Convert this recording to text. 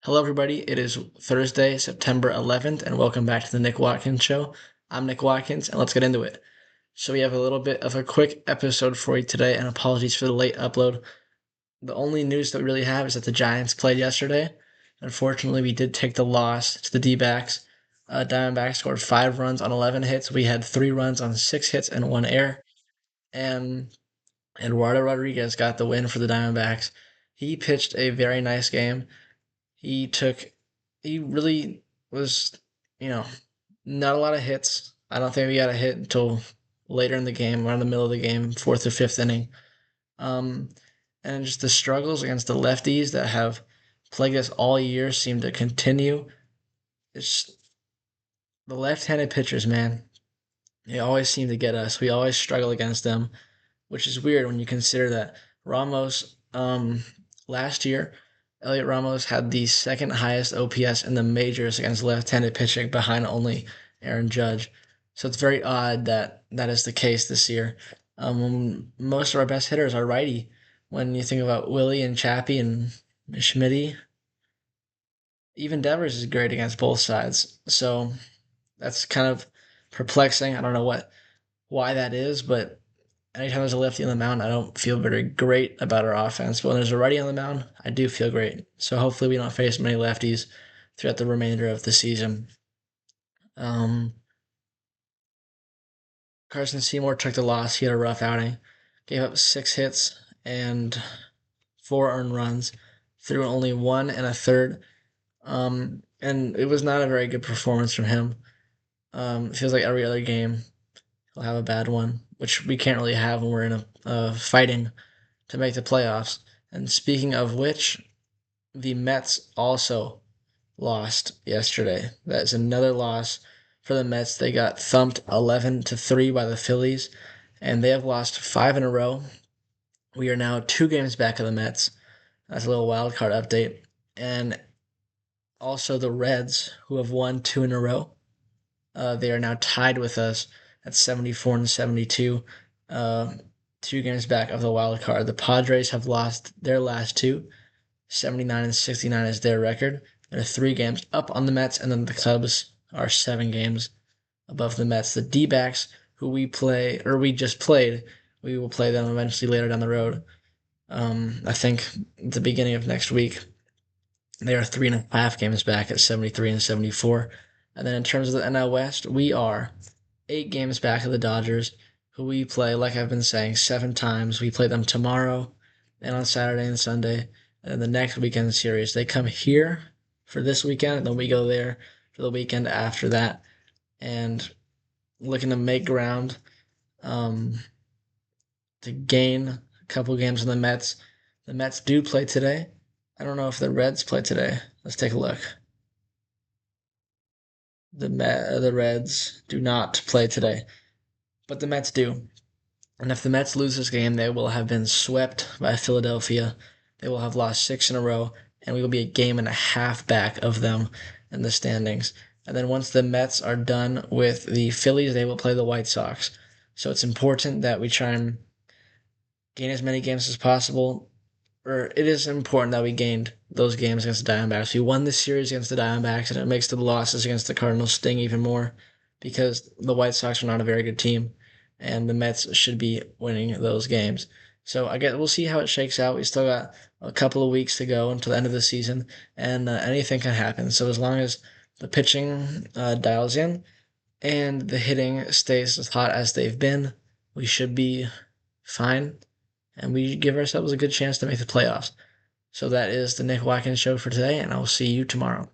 Hello, everybody. It is Thursday, September 11th, and welcome back to the Nick Watkins Show. I'm Nick Watkins, and let's get into it. So, we have a little bit of a quick episode for you today, and apologies for the late upload. The only news that we really have is that the Giants played yesterday. Unfortunately, we did take the loss to the D-backs. Diamondbacks scored 5 runs on 11 hits. We had 3 runs on 6 hits and 1 error. And Eduardo Rodriguez got the win for the Diamondbacks. He pitched a very nice game. He took, he really was, you know, not a lot of hits. I don't think we got a hit until later in the game, around the middle of the game, fourth or fifth inning. Um, and just the struggles against the lefties that have plagued us all year seem to continue. It's the left-handed pitchers, man. They always seem to get us. We always struggle against them, which is weird when you consider that Ramos, last year, Elliot Ramos had the second highest OPS in the majors against left-handed pitching behind only Aaron Judge. So it's very odd that that is the case this year. Most of our best hitters are righty. When you think about Willie and Chappie and Schmitty, even Devers is great against both sides. So that's kind of perplexing. I don't know why that is, but anytime there's a lefty on the mound, I don't feel very great about our offense. But when there's a righty on the mound, I do feel great. So hopefully we don't face many lefties throughout the remainder of the season. Um, Carson Seymour took the loss. He had a rough outing. Gave up 6 hits and 4 earned runs, threw only 1 1/3. And it was not a very good performance from him. It feels like every other game he'll have a bad one, which we can't really have when we're in a fighting to make the playoffs. And speaking of which, the Mets also lost yesterday. That's another loss for the Mets. They got thumped 11-3 by the Phillies, and they have lost 5 in a row. We are now 2 games back of the Mets. That's a little wild card update. And also the Reds, who have won 2 in a row. They are now tied with us at 74-72. 2 games back of the wild card. The Padres have lost their last two. 79-69 is their record. They're 3 games up on the Mets, and then the Cubs are 7 games above the Mets. The D-backs, who we play, or we just played, we will play them eventually later down the road. I think at the beginning of next week. They are 3.5 games back at 73-74. And then in terms of the NL West, we are 8 games back of the Dodgers, who we play, like I've been saying, 7 times. We play them tomorrow and on Saturday and Sunday. And then the next weekend series, they come here for this weekend, and then we go there for the weekend after that. And looking to make ground to gain a couple games on the Mets. The Mets do play today. I don't know if the Reds play today. Let's take a look. The Reds do not play today, but the Mets do. And if the Mets lose this game, they will have been swept by Philadelphia. They will have lost 6 in a row, and we will be a game and a half back of them in the standings. And then once the Mets are done with the Phillies, they will play the White Sox. So it's important that we try and gain as many games as possible. Or it is important that we gained those games against the Diamondbacks. We won this series against the Diamondbacks, and it makes the losses against the Cardinals sting even more because the White Sox are not a very good team, and the Mets should be winning those games. So I guess we'll see how it shakes out. We still got a couple of weeks to go until the end of the season, and anything can happen. So as long as the pitching dials in and the hitting stays as hot as they've been, we should be fine, and we give ourselves a good chance to make the playoffs. So that is the Nick Watkins Show for today, and I will see you tomorrow.